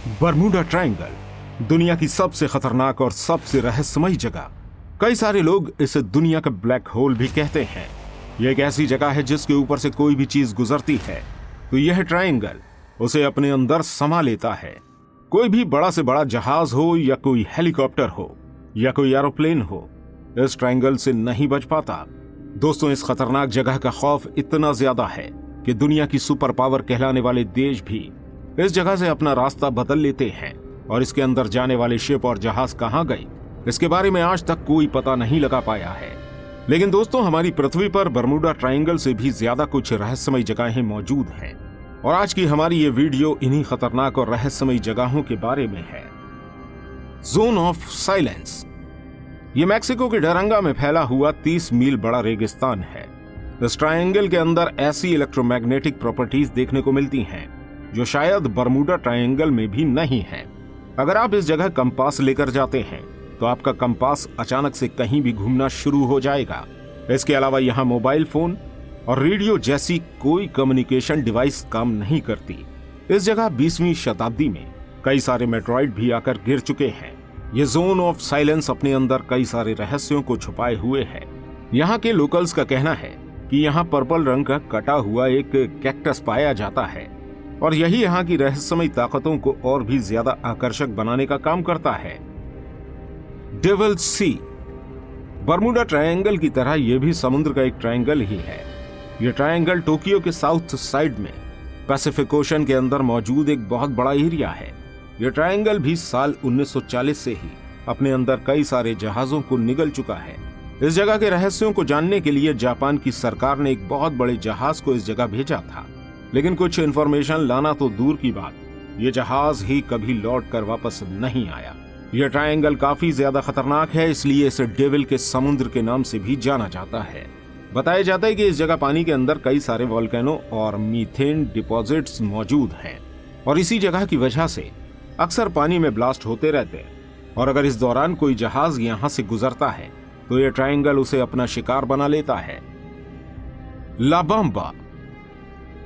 Bermuda triangle दुनिया की सबसे खतरनाक और सबसे रहस्यमयी जगह। कई सारे लोग इसे दुनिया का ब्लैक होल भी कहते हैं। यह एक ऐसी जगह है जिसके ऊपर से कोई भी चीज गुजरती है तो यह ट्रायंगल उसे अपने अंदर समा लेता है। कोई भी बड़ा से बड़ा जहाज हो या कोई हेलीकॉप्टर हो या कोई एरोप्लेन हो, इस ट्रायंगल से नहीं बच पाता। दोस्तों, इस खतरनाक जगह का खौफ इतना ज्यादा है कि दुनिया की सुपर पावर कहलाने वाले देश भी इस जगह से अपना रास्ता बदल लेते हैं और इसके अंदर जाने वाले शिप और जहाज कहां गए, इसके बारे में आज तक कोई पता नहीं लगा पाया है। लेकिन दोस्तों, हमारी पृथ्वी पर बरमूडा ट्रायंगल से भी ज्यादा कुछ रहस्यमयी जगहें मौजूद हैं और आज की हमारी ये वीडियो इन्हीं खतरनाक और रहस्यमयी जगहों के बारे में है। Zone of silence. ये मैक्सिको के डरंगा में फैला हुआ 30 मील बड़ा रेगिस्तान है। इस ट्रायंगल के अंदर ऐसी इलेक्ट्रोमैग्नेटिक प्रॉपर्टीज देखने को मिलती हैं जो शायद बरमूडा ट्रायंगल में भी नहीं है। अगर आप इस जगह कंपास लेकर जाते हैं तो आपका कंपास अचानक से कहीं भी घूमना शुरू हो जाएगा। इसके अलावा यहाँ मोबाइल फोन और रेडियो जैसी कोई कम्युनिकेशन डिवाइस काम नहीं करती। इस जगह 20वीं शताब्दी में कई सारे मेट्रॉइड भी आकर गिर चुके हैं। ये जोन ऑफ साइलेंस अपने अंदर कई सारे रहस्यों को छुपाए हुए है। यहाँ के लोकल्स का कहना है कि यहाँ पर्पल रंग का कटा हुआ एक कैक्टस पाया जाता है और यही यहाँ की रहस्यमयी ताकतों को और भी ज्यादा आकर्षक बनाने का काम करता है। डेविल सी। बरमूडा ट्रायंगल की तरह यह भी समुद्र का एक ट्रायंगल ही है। यह ट्रायंगल टोक्यो के साउथ साइड में पैसिफिक ओशन के अंदर मौजूद एक बहुत बड़ा एरिया है। यह ट्रायंगल भी साल 1940 से ही अपने अंदर कई सारे जहाजों को निगल चुका है। इस जगह के रहस्यों को जानने के लिए जापान की सरकार ने एक बहुत बड़े जहाज को इस जगह भेजा था, लेकिन कुछ इंफॉर्मेशन लाना तो दूर की बात, यह जहाज ही कभी लौट कर वापस नहीं आया। यह ट्रायंगल काफी ज्यादा खतरनाक है, इसलिए इसे डेविल के समुद्र के नाम से भी जाना जाता है। बताया जाता है कि इस जगह पानी के अंदर कई सारे वोल्केनो और मीथेन डिपॉजिट्स मौजूद हैं और इसी जगह की वजह से अक्सर पानी में ब्लास्ट होते रहते हैं और अगर इस दौरान कोई जहाज यहां से गुजरता है तो यह ट्रायंगल उसे अपना शिकार बना लेता है। लाबाम्बा।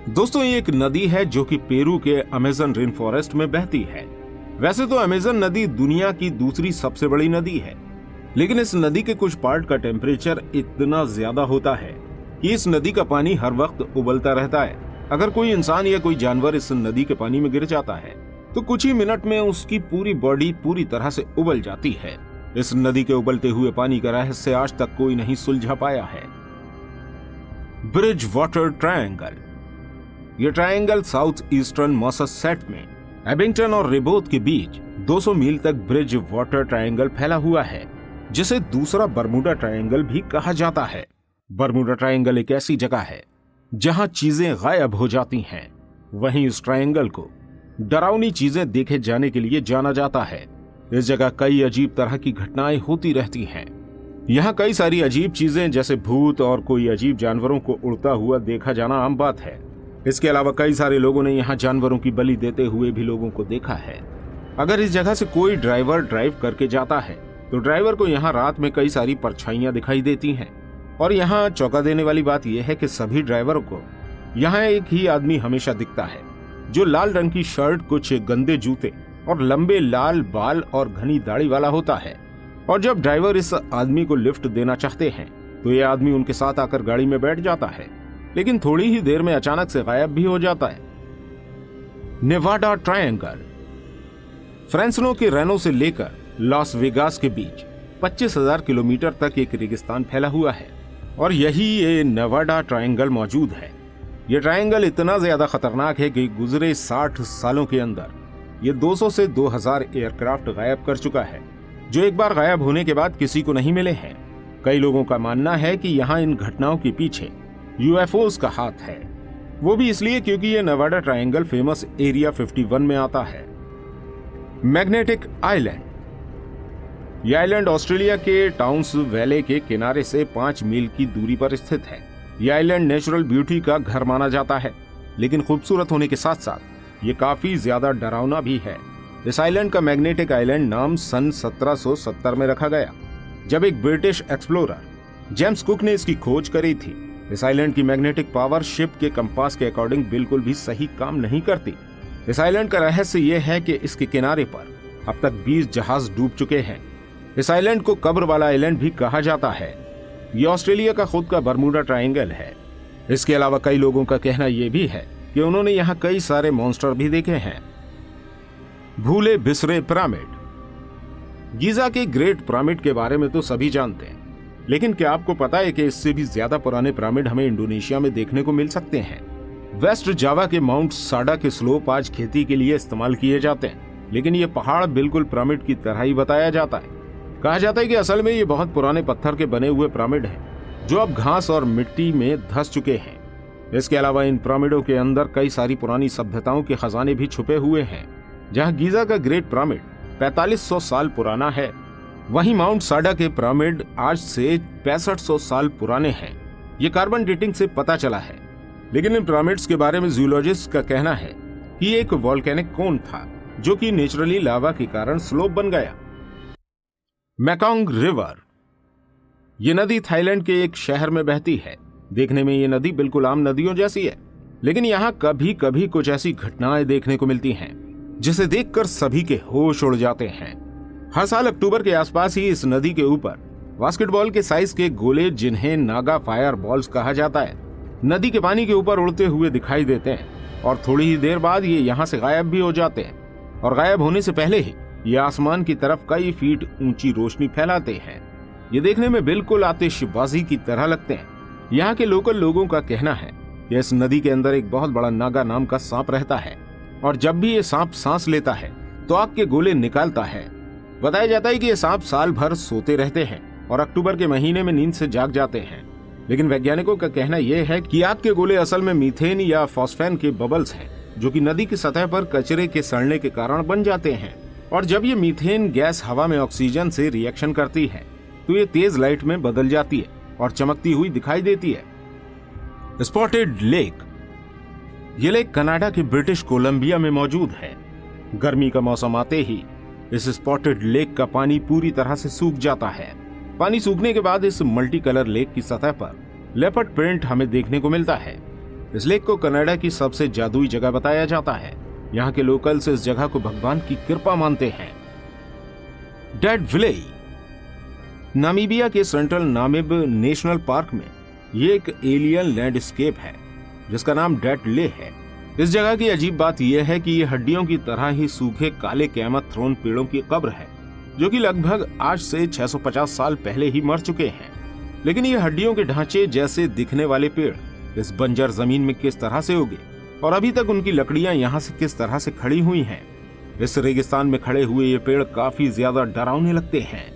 दोस्तों, ये एक नदी है जो कि पेरू के अमेज़न रेन फॉरेस्ट में बहती है। वैसे तो अमेज़न नदी दुनिया की दूसरी सबसे बड़ी नदी है, लेकिन इस नदी के कुछ पार्ट का टेम्परेचर इतना ज्यादा होता है कि इस नदी का पानी हर वक्त उबलता रहता है। अगर कोई इंसान या कोई जानवर इस नदी के पानी में गिर जाता है तो कुछ ही मिनट में उसकी पूरी बॉडी पूरी तरह से उबल जाती है। इस नदी के उबलते हुए पानी का रहस्य आज तक कोई नहीं सुलझा पाया है। Bridge water triangle. यह ट्रायंगल साउथ ईस्टर्न मैसाचुसेट्स में एबिंगटन और रेबोथ के बीच 200 मील तक ब्रिज वाटर ट्रायंगल फैला हुआ है, जिसे दूसरा बरमूडा ट्रायंगल भी कहा जाता है। बरमूडा ट्रायंगल एक ऐसी जगह है जहां चीजें गायब हो जाती हैं। वहीं इस ट्रायंगल को डरावनी चीजें देखे जाने के लिए जाना जाता है। इस जगह कई अजीब तरह की घटनाएं होती रहती हैं। यहाँ कई सारी अजीब चीजें जैसे भूत और कोई अजीब जानवरों को उड़ता हुआ देखा जाना आम बात है। इसके अलावा कई सारे लोगों ने यहाँ जानवरों की बलि देते हुए भी लोगों को देखा है। अगर इस जगह से कोई ड्राइवर ड्राइव करके जाता है तो ड्राइवर को यहाँ रात में कई सारी परछाइयां दिखाई देती हैं और यहाँ चौंका देने वाली बात यह है कि सभी ड्राइवरों को यहाँ एक ही आदमी हमेशा दिखता है जो लाल रंग की शर्ट, कुछ गंदे जूते और लंबे लाल बाल और घनी दाढ़ी वाला होता है। और जब ड्राइवर इस आदमी को लिफ्ट देना चाहते हैं तो यह आदमी उनके साथ आकर गाड़ी में बैठ जाता है, लेकिन थोड़ी ही देर में अचानक से गायब भी हो जाता है। Nevada triangle. फ्रेंसनो के रेनो से लेकर लॉस वेगास के बीच 25,000 किलोमीटर तक एक रेगिस्तान फैला हुआ है और यही ये नेवाडा ट्रायंगल मौजूद है। यह ट्रायंगल इतना ज्यादा खतरनाक है कि गुजरे 60 सालों के अंदर ये 200 से 2000 एयरक्राफ्ट गायब कर चुका है, जो एक बार गायब होने के बाद किसी को नहीं मिले हैं। कई लोगों का मानना है कि यहाँ इन घटनाओं के पीछे यूएफओस का हाथ है, वो भी इसलिए क्योंकि ये नेवाडा ट्रायंगल फेमस एरिया 51 में आता है। Magnetic island. यह आइलैंड ऑस्ट्रेलिया के टाउन्स वैले के किनारे से 5 मील की दूरी पर स्थित है। यह आइलैंड नेचुरल ब्यूटी का घर माना जाता है, लेकिन खूबसूरत होने के साथ साथ ये काफी ज्यादा डरावना भी है। इस आइलैंड का मैग्नेटिक आइलैंड नाम सन 1770 में रखा गया, जब एक ब्रिटिश एक्सप्लोरर जेम्स कुक ने इसकी खोज करी थी। इस आइलैंड की मैग्नेटिक पावर शिप के कंपास के अकॉर्डिंग बिल्कुल भी सही काम नहीं करती। इस आइलैंड का रहस्य यह है कि इसके किनारे पर अब तक 20 जहाज डूब चुके हैं। इस आइलैंड को कब्र वाला आइलैंड भी कहा जाता है। ये ऑस्ट्रेलिया का खुद का बर्मुडा ट्रायंगल है। इसके अलावा कई लोगों का कहना यह भी है कि उन्होंने यहाँ कई सारे मॉन्स्टर भी देखे हैं। भूले बिसरे पिरामिड। गीजा के ग्रेट पिरामिड के बारे में तो सभी जानते हैं, लेकिन क्या आपको पता है कि इससे भी ज्यादा पुराने पिरामिड हमें इंडोनेशिया में देखने को मिल सकते हैं। वेस्ट जावा के माउंट साडा के स्लोप आज खेती के लिए इस्तेमाल किए जाते हैं, लेकिन ये पहाड़ बिल्कुल पिरामिड की तरह ही बताया जाता है। कहा जाता है कि असल में ये बहुत पुराने पत्थर के बने हुए पिरामिड हैं, जो अब घास और मिट्टी में धंस चुके हैं। इसके अलावा इन पिरामिडों के अंदर कई सारी पुरानी सभ्यताओं के खजाने भी छुपे हुए हैं। जहां गीजा का ग्रेट पिरामिड 4500 साल पुराना है, वहीं माउंट साडा के पिरामिड आज से 6500 साल पुराने हैं। ये कार्बन डेटिंग से पता चला है। लेकिन इन पिरामिड्स के बारे में जियोलॉजिस्ट का कहना है कि एक वोल्केनिक कोन था, जो कि नेचुरली लावा के कारण स्लोप बन गया। Mekong river. ये नदी थाईलैंड के एक शहर में बहती है। देखने में ये नदी बिल्कुल आम नदियों जैसी है, लेकिन यहाँ कभी कभी कुछ ऐसी घटनाएं देखने को मिलती हैं जिसे देखकर सभी के होश उड़ जाते हैं। हर साल अक्टूबर के आसपास ही इस नदी के ऊपर बास्केटबॉल के साइज के गोले, जिन्हें नागा फायर बॉल्स कहा जाता है, नदी के पानी के ऊपर उड़ते हुए दिखाई देते हैं और थोड़ी ही देर बाद ये यहाँ से गायब भी हो जाते हैं। और गायब होने से पहले ही ये आसमान की तरफ कई फीट ऊंची रोशनी फैलाते हैं। ये देखने में बिल्कुल आतिशबाजी की तरह लगते हैं। यहाँ के लोकल लोगों का कहना है कि इस नदी के अंदर एक बहुत बड़ा नागा नाम का सांप रहता है, और जब भी ये सांप सांस लेता है तो आग के गोले निकालता है। बताया जाता है कि ये सांप साल भर सोते रहते हैं और अक्टूबर के महीने में नींद से जाग जाते हैं। लेकिन वैज्ञानिकों का कहना यह है कि आग के गोले असल में मीथेन या फॉस्फेन के बबल्स हैं, जो कि नदी की सतह पर कचरे के सड़ने के कारण बन जाते हैं। और जब ये मीथेन गैस हवा में ऑक्सीजन से रिएक्शन करती है तो ये तेज लाइट में बदल जाती है और चमकती हुई दिखाई देती है। Spotted lake. ये लेक कनाडा के ब्रिटिश कोलंबिया में मौजूद है। गर्मी का मौसम आते ही इस स्पॉटेड लेक का पानी पूरी तरह से सूख जाता है। पानी सूखने के बाद इस मल्टी कलर लेक की सतह पर लेपर्ड प्रिंट हमें देखने को मिलता है। इस लेक को कनाडा की सबसे जादुई जगह बताया जाता है। यहाँ के लोकल्स इस जगह को भगवान की कृपा मानते हैं। Dead village. नामीबिया के सेंट्रल नामिब नेशनल पार्क में ये एक एलियन लैंडस्केप है जिसका नाम डेड ले है। इस जगह की अजीब बात यह है कि ये हड्डियों की तरह ही सूखे काले कैमथ थ्रोन पेड़ों की कब्र है, जो कि लगभग आज से 650 साल पहले ही मर चुके हैं। लेकिन ये हड्डियों के ढांचे जैसे दिखने वाले पेड़ इस बंजर जमीन में किस तरह से उगे और अभी तक उनकी लकड़ियां यहाँ से किस तरह से खड़ी हुई हैं। इस रेगिस्तान में खड़े हुए ये पेड़ काफी ज्यादा डरावने लगते हैं।